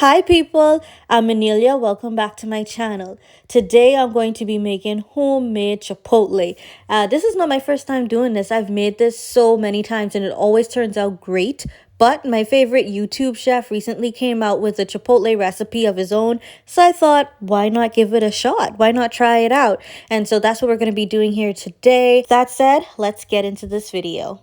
Hi people, I'm Annelia. Welcome back to my channel. Today I'm going to be making homemade Chipotle. This is not my first time doing this. I've made this so many times and it always turns out great. But my favorite YouTube chef recently came out with a Chipotle recipe of his own. So I thought, why not give it a shot? Why not try it out? And so that's what we're going to be doing here today. That said, let's get into this video.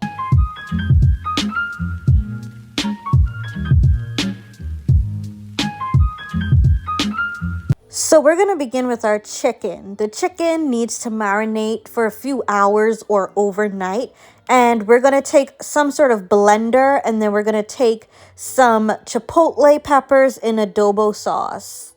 So we're going to begin with our chicken. The chicken needs to marinate for a few hours or overnight. And we're going to take some sort of blender and then we're going to take some chipotle peppers in adobo sauce.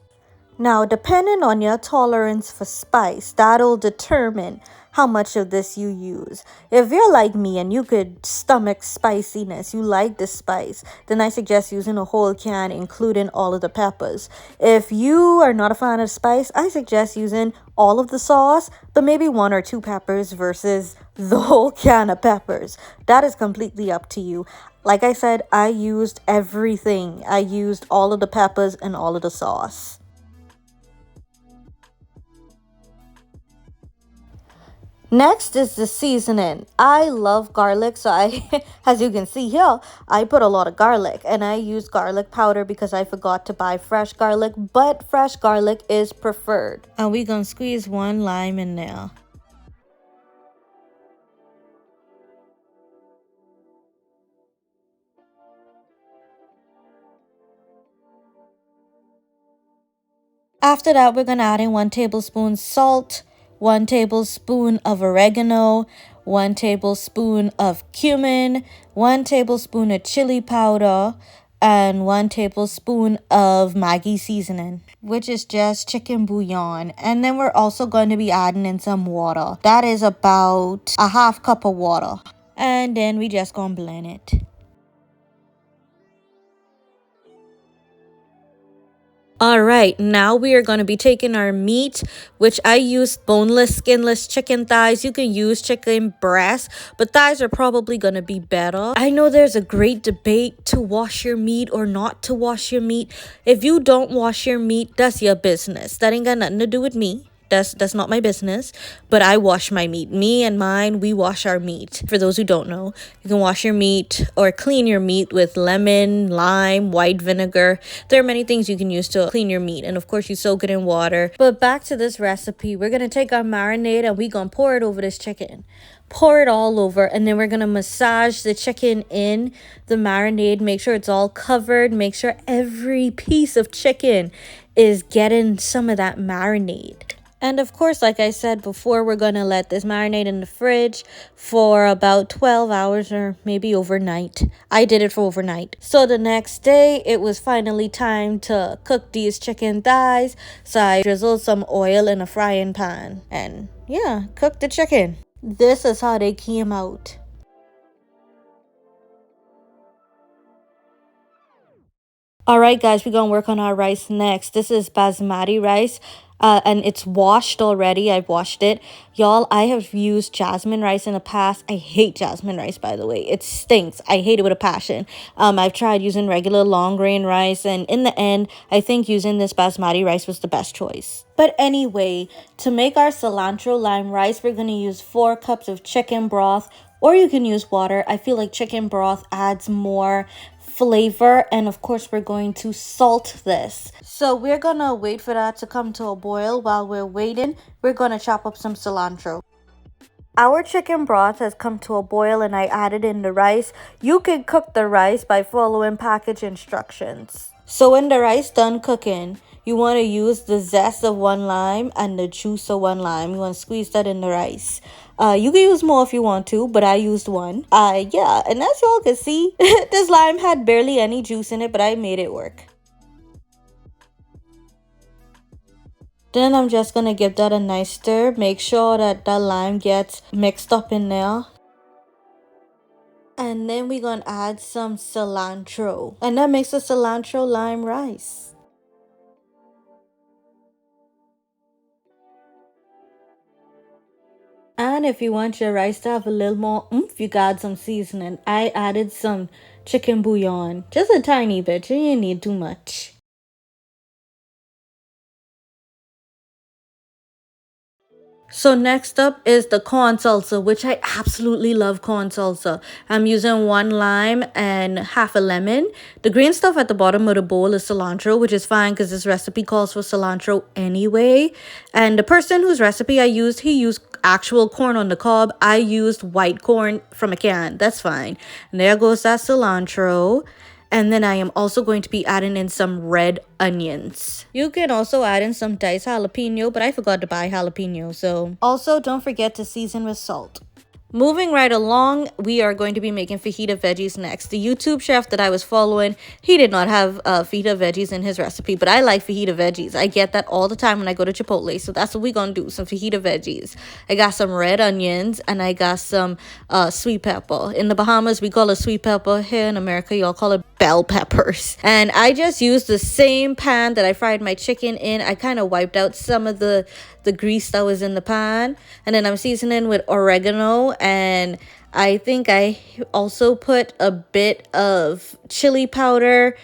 Now, depending on your tolerance for spice, that'll determine how much of this you use. If you're like me and you could stomach spiciness, you like the spice, then I suggest using a whole can, including all of the peppers. If you are not a fan of spice, I suggest using all of the sauce, but maybe one or two peppers versus the whole can of peppers. That is completely up to you. Like I said, I used everything. I used all of the peppers and all of the sauce. Next is the seasoning. I love garlic, so as you can see here, I put a lot of garlic and I use garlic powder because I forgot to buy fresh garlic, but fresh garlic is preferred. And we're gonna squeeze one lime in there. After that, we're gonna add in 1 tablespoon salt, 1 tablespoon of oregano, 1 tablespoon of cumin, 1 tablespoon of chili powder, and 1 tablespoon of Maggi seasoning, which is just chicken bouillon. And then we're also going to be adding in some water. That is about a half cup of water. And then we just gonna blend it. All right, now we are going to be taking our meat, which I use boneless, skinless chicken thighs. You can use chicken breast, but thighs are probably going to be better. I know there's a great debate to wash your meat or not to wash your meat. If you don't wash your meat, that's your business. That ain't got nothing to do with me. That's not my business, but I wash my meat. Me and mine, we wash our meat. For those who don't know, you can wash your meat or clean your meat with lemon, lime, white vinegar. There are many things you can use to clean your meat, and of course you soak it in water. But back to this recipe, we're gonna take our marinade and we're gonna pour it over this chicken. Pour it all over, and then we're gonna massage the chicken in the marinade. Make sure it's all covered. Make sure every piece of chicken is getting some of that marinade. And of course, like I said before, we're going to let this marinate in the fridge for about 12 hours or maybe overnight. I did it for overnight. So the next day, it was finally time to cook these chicken thighs. So I drizzled some oil in a frying pan and yeah, cooked the chicken. This is how they came out. All right, guys, we're going to work on our rice next. This is basmati rice, and it's washed already. I've washed it. Y'all, I have used jasmine rice in the past. I hate jasmine rice, by the way. It stinks. I hate it with a passion. I've tried using regular long grain rice, and in the end, I think using this basmati rice was the best choice. But anyway, to make our cilantro lime rice, we're going to use 4 cups of chicken broth, or you can use water. I feel like chicken broth adds more flavor, and of course we're going to salt this. So we're gonna wait for that to come to a boil. While we're waiting, we're gonna chop up some cilantro. Our chicken broth has come to a boil and I added in the rice. You can cook the rice by following package instructions. So when the rice done cooking, you want to use the zest of 1 lime and the juice of 1 lime. You want to squeeze that in the rice. You can use more if you want to, but I used 1. Yeah, and as y'all can see, this lime had barely any juice in it, but I made it work. Then I'm just going to give that a nice stir. Make sure that the lime gets mixed up in there. And then we're going to add some cilantro. And that makes a cilantro lime rice. And if you want your rice to have a little more oomph, you got some seasoning. I added some chicken bouillon. Just a tiny bit. You didn't need too much. So next up is the corn salsa, which I absolutely love corn salsa. I'm using 1 lime and half a lemon. The green stuff at the bottom of the bowl is cilantro, which is fine because this recipe calls for cilantro anyway. And the person whose recipe I used, he used actual corn on the cob. I used white corn from a can. That's fine. And there goes that cilantro. And then I am also going to be adding in some red onions. You can also add in some diced jalapeno, but I forgot to buy jalapeno. So also don't forget to season with salt. Moving right along, we are going to be making fajita veggies next. The YouTube chef that I was following, he did not have fajita veggies in his recipe, but I like fajita veggies. I get that all the time when I go to Chipotle, so that's what we're going to do, some fajita veggies. I got some red onions, and I got some sweet pepper. In the Bahamas, we call it sweet pepper. Here in America, y'all call it bell peppers. And I just used the same pan that I fried my chicken in. I kind of wiped out some of the grease that was in the pan, and then I'm seasoning with oregano, and I think I also put a bit of chili powder,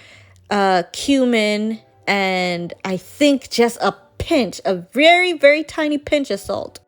cumin, and I think just a pinch, a very, very tiny pinch of salt.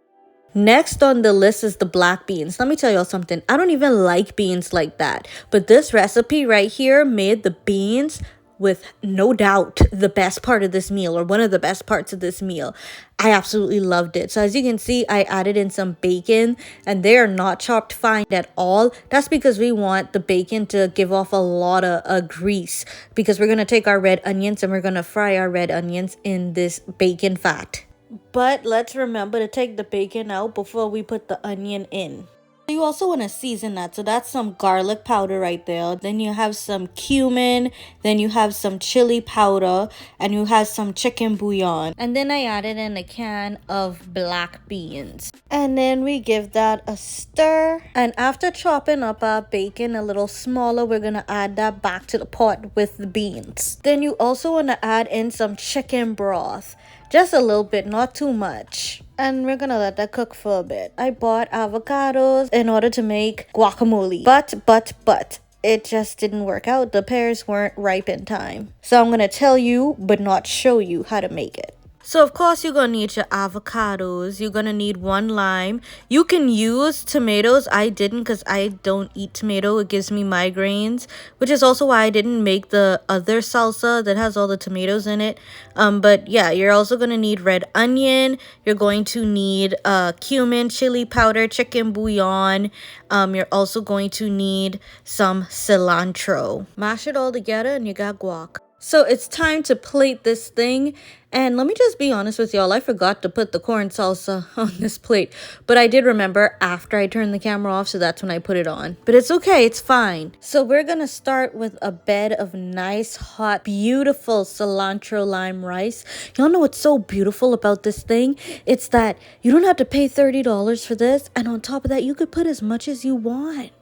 Next on the list is the black beans. Let me tell y'all something. I don't even like beans like that, but this recipe right here made the beans with no doubt the best part of this meal, or one of the best parts of this meal. I absolutely loved it. So as you can see, I added in some bacon, and they are not chopped fine at all. That's because we want the bacon to give off a lot of grease, because we're going to take our red onions and we're going to fry our red onions in this bacon fat. But let's remember to take the bacon out before we put the onion in. You also want to season that. So that's some garlic powder right there. Then you have some cumin. Then you have some chili powder. And you have some chicken bouillon. And then I added in a can of black beans. And then we give that a stir. And after chopping up our bacon a little smaller, we're going to add that back to the pot with the beans. Then you also want to add in some chicken broth. Just a little bit, not too much. And we're gonna let that cook for a bit. I bought avocados in order to make guacamole. But it just didn't work out. The pears weren't ripe in time. So I'm gonna tell you, but not show you how to make it. So of course you're gonna need your avocados. You're gonna need 1 lime. You can use tomatoes. I didn't because I don't eat tomato. It gives me migraines, which is also why I didn't make the other salsa that has all the tomatoes in it. But yeah, you're also gonna need red onion. You're going to need cumin, chili powder, chicken bouillon. You're also going to need some cilantro. Mash it all together and you got guac. So it's time to plate this thing. And let me just be honest with y'all, I forgot to put the corn salsa on this plate. But I did remember after I turned the camera off, so that's when I put it on. But it's okay, it's fine. So we're gonna start with a bed of nice, hot, beautiful cilantro lime rice. Y'all know what's so beautiful about this thing? It's that you don't have to pay $30 for this. And on top of that, you could put as much as you want.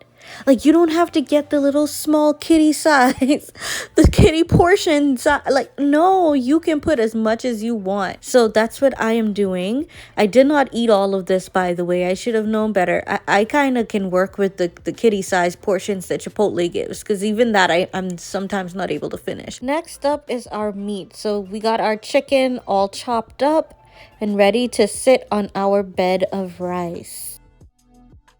Like, you don't have to get the little small kitty size, the kitty portion size. Like, no, you can put as much as you want. So that's what I am doing. I did not eat all of this, by the way. I should have known better. I kind of can work with the kitty size portions that Chipotle gives, because even that I'm sometimes not able to finish. Next up is our meat. So we got our chicken all chopped up and ready to sit on our bed of rice.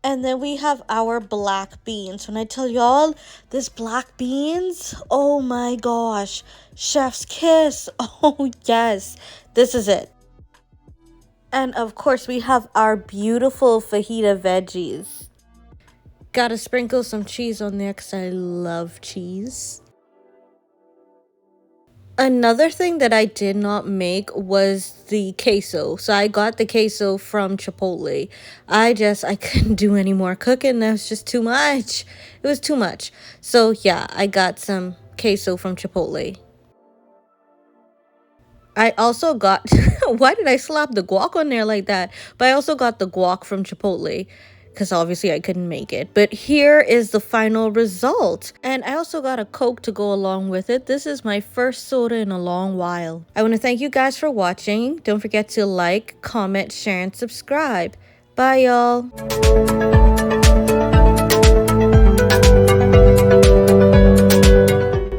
And then we have our black beans. When I tell y'all, this black beans, oh my gosh, chef's kiss. Oh yes, this is it. And of course, we have our beautiful fajita veggies. Gotta sprinkle some cheese on there because I love cheese. Another thing that I did not make was the queso. So I got the queso from Chipotle. I couldn't do any more cooking. That was just too much. It was too much. So yeah, I got some queso from Chipotle. I also got, why did I slap the guac on there like that? But I also got the guac from Chipotle, because obviously I couldn't make it. But here is the final result. And I also got a Coke to go along with it. This is my first soda in a long while. I want to thank you guys for watching. Don't forget to like, comment, share, and subscribe. Bye, y'all.